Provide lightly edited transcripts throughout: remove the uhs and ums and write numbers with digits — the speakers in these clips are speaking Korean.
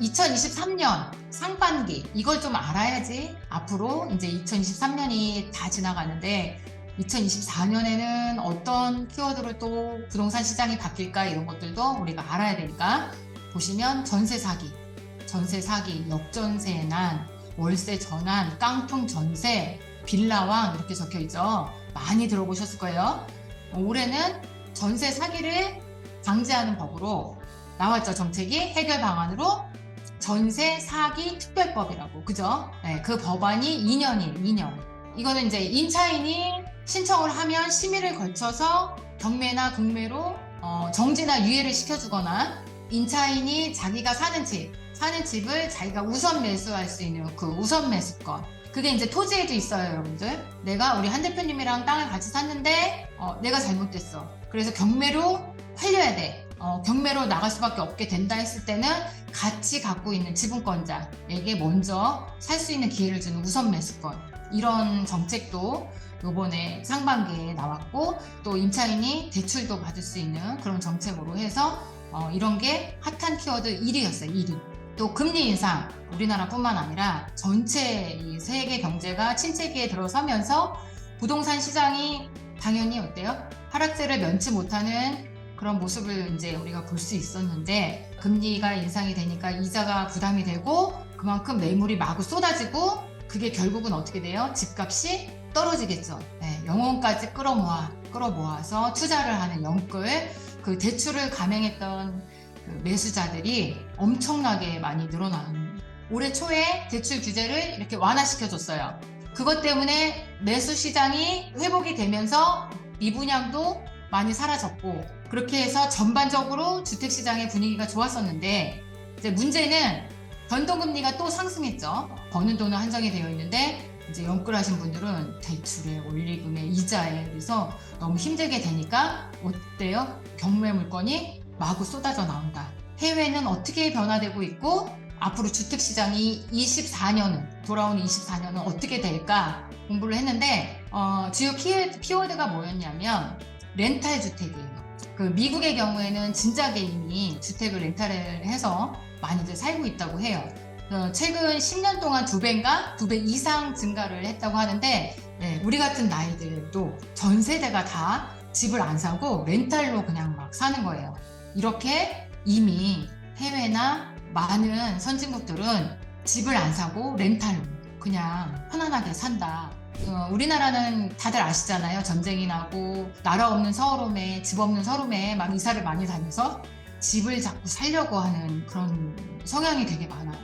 2023년 상반기 이걸 좀 알아야지 앞으로 이제 2023년이 다 지나가는데 2024년에는 어떤 키워드로 또 부동산 시장이 바뀔까 이런 것들도 우리가 알아야 되니까 보시면 전세 사기, 역전세의 난, 월세 전환, 깡통 전세, 빌라왕 이렇게 적혀 있죠. 많이 들어보셨을 거예요. 올해는 전세 사기를 방지하는 법으로 나왔죠. 정책이 해결 방안으로 전세 사기 특별법이라고. 그죠? 네, 그 법안이 2년이에요. 2년. 이거는 이제 임차인이 신청을 하면 심의를 거쳐서 경매나 국매로 정지나 유예를 시켜주거나 임차인이 자기가 사는 집을 자기가 우선 매수할 수 있는 그 우선 매수권. 그게 이제 토지에도 있어요, 여러분들. 내가 우리 한 대표님이랑 땅을 같이 샀는데 내가 잘못됐어. 그래서 경매로 팔려야 돼. 경매로 나갈 수밖에 없게 된다 했을 때는 같이 갖고 있는 지분권자에게 먼저 살 수 있는 기회를 주는 우선 매수권. 이런 정책도 요번에 상반기에 나왔고 또 임차인이 대출도 받을 수 있는 그런 정책으로 해서 이런 게 핫한 키워드 1위였어요. 1위. 또 금리 인상, 우리나라뿐만 아니라 전체 이 세계 경제가 침체기에 들어서면서 부동산 시장이 당연히 어때요? 하락세를 면치 못하는 그런 모습을 이제 우리가 볼 수 있었는데 금리가 인상이 되니까 이자가 부담이 되고 그만큼 매물이 마구 쏟아지고 그게 결국은 어떻게 돼요? 집값이 떨어지겠죠. 네, 영혼까지 끌어모아서 투자를 하는 영끌, 그 대출을 감행했던 그 매수자들이 엄청나게 많이 늘어나는 올해 초에 대출 규제를 이렇게 완화시켜줬어요. 그것 때문에 매수 시장이 회복이 되면서 미분양도 많이 사라졌고 그렇게 해서 전반적으로 주택시장의 분위기가 좋았었는데 이제 문제는 변동금리가 또 상승했죠. 버는 돈은 한정이 되어 있는데 이제 영끌하신 분들은 대출에 원리금에 이자에 그래서 너무 힘들게 되니까 어때요? 경매 물건이 마구 쏟아져 나온다. 해외는 어떻게 변화되고 있고 앞으로 주택시장이 돌아오는 24년은 어떻게 될까 공부를 했는데 주요 키워드가 뭐였냐면 렌탈 주택이에요. 그 미국의 경우에는 진짜 개인이 주택을 렌탈을 해서 많이들 살고 있다고 해요. 최근 10년 동안 2배인가? 2배 이상 증가를 했다고 하는데 네, 우리 같은 나이들도 전 세대가 다 집을 안 사고 렌탈로 그냥 막 사는 거예요. 이렇게 이미 해외나 많은 선진국들은 집을 안 사고 렌탈로 그냥 편안하게 산다. 우리나라는 다들 아시잖아요. 전쟁이 나고 나라 없는 서울홈에 집 없는 서울홈에 막 이사를 많이 다녀서 집을 자꾸 살려고 하는 그런 성향이 되게 많아요.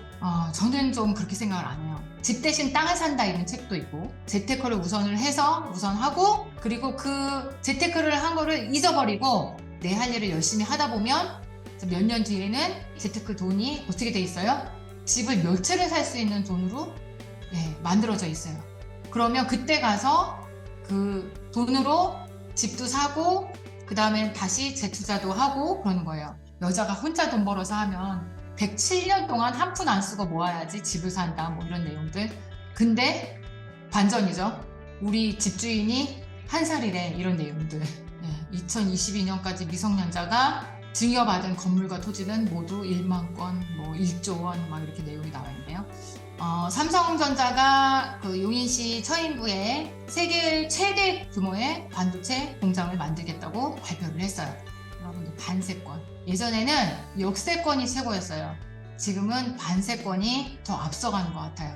저는 좀 그렇게 생각을 안 해요. 집 대신 땅을 산다 이런 책도 있고 재테크를 우선하고 그리고 그 재테크를 한 거를 잊어버리고 내 할 일을 열심히 하다 보면 몇 년 뒤에는 재테크 돈이 어떻게 돼 있어요? 집을 몇 채를 살 수 있는 돈으로 만들어져 있어요. 그러면 그때 가서 그 돈으로 집도 사고 그 다음에 다시 재투자도 하고 그러는 거예요. 여자가 혼자 돈 벌어서 하면 107년 동안 한 푼 안 쓰고 모아야지 집을 산다 뭐 이런 내용들. 근데 반전이죠. 우리 집주인이 한 살이래 이런 내용들. 2022년까지 미성년자가 증여받은 건물과 토지는 모두 1만 건, 뭐 1조 원 막 이렇게 내용이 나와 있네요. 삼성전자가 그 용인시 처인구에 세계 최대 규모의 반도체 공장을 만들겠다고 발표를 했어요. 여러분들 반세권. 예전에는 역세권이 최고였어요. 지금은 반세권이 더 앞서가는 것 같아요.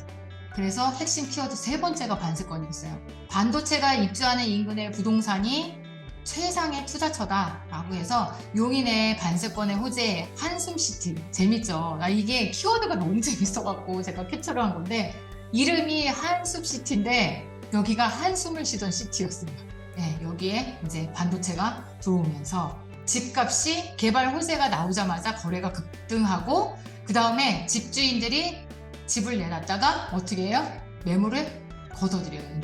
그래서 핵심 키워드 3번째가 반세권이었어요. 반도체가 입주하는 인근의 부동산이 최상의 투자처다라고 해서 용인의 반세권의 호재 한숨시티. 재밌죠? 이게 키워드가 너무 재밌어갖고 제가 캡처를 한 건데 이름이 한숨시티인데 여기가 한숨을 쉬던 시티였어요. 네, 여기에 이제 반도체가 들어오면서 집값이 개발 호재가 나오자마자 거래가 급등하고 그 다음에 집주인들이 집을 내놨다가 어떻게 해요? 매물을 걷어들여요.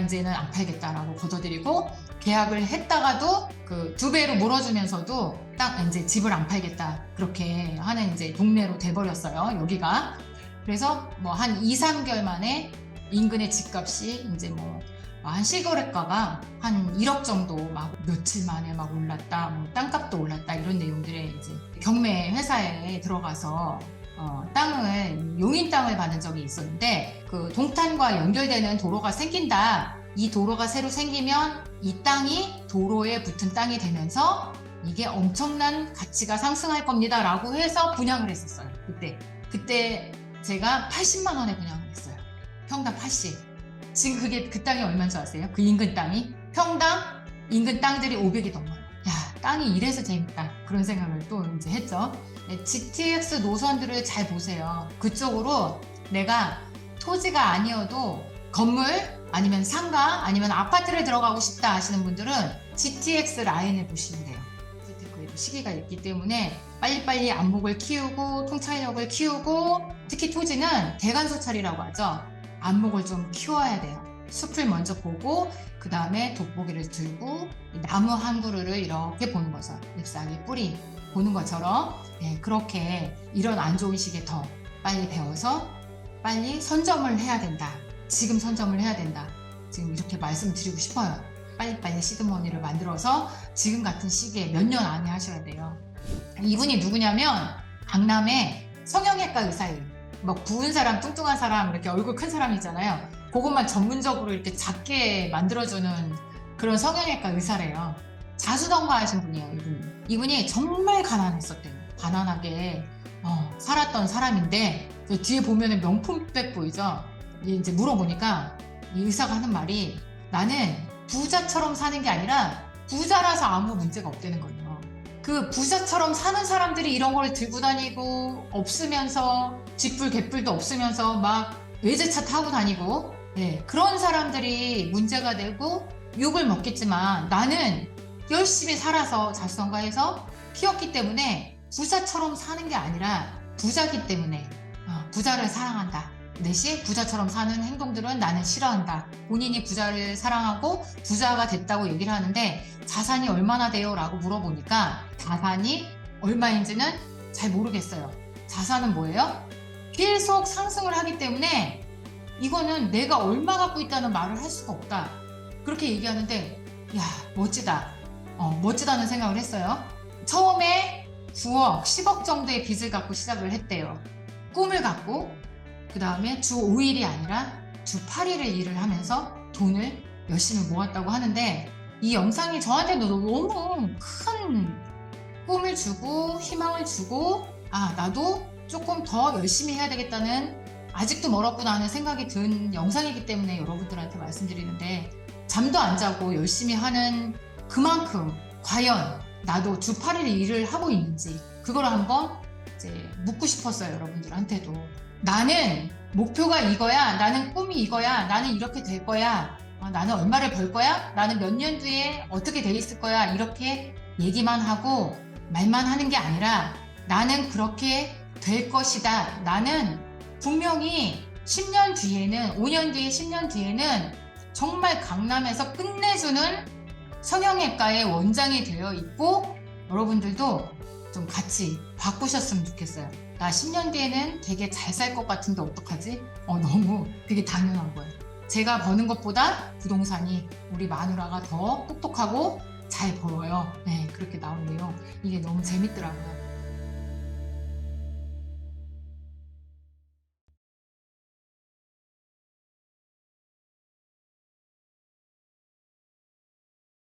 이제는 안 팔겠다라고 걷어들이고 계약을 했다가도 그 2배로 물어주면서도 딱 이제 집을 안 팔겠다 그렇게 하는 이제 동네로 돼버렸어요. 여기가. 그래서 뭐 한 2, 3개월 만에 인근의 집값이 이제 뭐 한 실거래가가 한 1억 정도 막 며칠 만에 막 올랐다, 뭐 땅값도 올랐다 이런 내용들에 이제 경매 회사에 들어가서 땅을 용인 땅을 받은 적이 있었는데 그 동탄과 연결되는 도로가 생긴다. 이 도로가 새로 생기면 이 땅이 도로에 붙은 땅이 되면서 이게 엄청난 가치가 상승할 겁니다 라고 해서 분양을 했었어요. 그때 제가 80만 원에 분양을 했어요. 평당 80. 지금 그게 그 땅이 얼마인 줄 아세요? 그 인근 땅이 평당 인근 땅들이 500이 넘어요. 야, 땅이 이래서 재밌다 그런 생각을 또 이제 했죠. 네, GTX 노선들을 잘 보세요. 그쪽으로 내가 토지가 아니어도 건물 아니면 상가 아니면 아파트를 들어가고 싶다 하시는 분들은 GTX 라인을 보시면 돼요. 그래도 시기가 있기 때문에 빨리빨리 안목을 키우고 통찰력을 키우고 특히 토지는 대간소찰이라고 하죠. 안목을 좀 키워야 돼요. 숲을 먼저 보고 그 다음에 돋보기를 들고 나무 한 그루를 이렇게 보는 거죠. 잎사귀 뿌리 보는 것처럼 그렇게 이런 안 좋은 시기에 더 빨리 배워서 빨리 선점을 해야 된다. 지금 선점을 해야 된다. 지금 이렇게 말씀드리고 싶어요. 빨리빨리 시드머니를 만들어서 지금 같은 시기에 몇 년 안에 하셔야 돼요. 이분이 누구냐면 강남의 성형외과 의사예요. 막 부은 사람, 뚱뚱한 사람, 이렇게 얼굴 큰 사람 있잖아요. 그것만 전문적으로 이렇게 작게 만들어주는 그런 성형외과 의사래요. 자수성가하신 분이에요, 이분이 정말 가난했었대요. 가난하게 살았던 사람인데 뒤에 보면은 명품백 보이죠? 이제 물어보니까 이 의사가 하는 말이 나는 부자처럼 사는 게 아니라 부자라서 아무 문제가 없다는 거예요. 그 부자처럼 사는 사람들이 이런 걸 들고 다니고 없으면서 쥐뿔 개뿔도 없으면서 막 외제차 타고 다니고 그런 사람들이 문제가 되고 욕을 먹겠지만 나는 열심히 살아서 자수성가해서 키웠기 때문에 부자처럼 사는 게 아니라 부자기 때문에 부자를 사랑한다. 대신 부자처럼 사는 행동들은 나는 싫어한다. 본인이 부자를 사랑하고 부자가 됐다고 얘기를 하는데 자산이 얼마나 돼요? 라고 물어보니까 자산이 얼마인지는 잘 모르겠어요. 자산은 뭐예요? 계속 상승을 하기 때문에 이거는 내가 얼마 갖고 있다는 말을 할 수가 없다. 그렇게 얘기하는데 야 멋지다. 멋지다는 생각을 했어요. 처음에 9억, 10억 정도의 빚을 갖고 시작을 했대요. 꿈을 갖고 그 다음에 주 5일이 아니라 주 8일을 일을 하면서 돈을 열심히 모았다고 하는데 이 영상이 저한테도 너무 큰 꿈을 주고 희망을 주고 나도 조금 더 열심히 해야 되겠다는 아직도 멀었구나 하는 생각이 든 영상이기 때문에 여러분들한테 말씀드리는데 잠도 안 자고 열심히 하는 그만큼 과연 나도 주 8일 일을 하고 있는지 그거를 한번 이제 묻고 싶었어요. 여러분들한테도 나는 목표가 이거야, 나는 꿈이 이거야, 나는 이렇게 될 거야, 나는 얼마를 벌 거야, 나는 몇 년 뒤에 어떻게 돼 있을 거야 이렇게 얘기만 하고 말만 하는 게 아니라 나는 그렇게 될 것이다. 나는 분명히 10년 뒤에는 5년 뒤에 10년 뒤에는 정말 강남에서 끝내주는 성형외과의 원장이 되어 있고 여러분들도 좀 같이 바꾸셨으면 좋겠어요. 나 10년 뒤에는 되게 잘 살 것 같은데 어떡하지? 너무 되게 당연한 거예요. 제가 버는 것보다 부동산이 우리 마누라가 더 똑똑하고 잘 벌어요. 그렇게 나오네요. 이게 너무 재밌더라고요.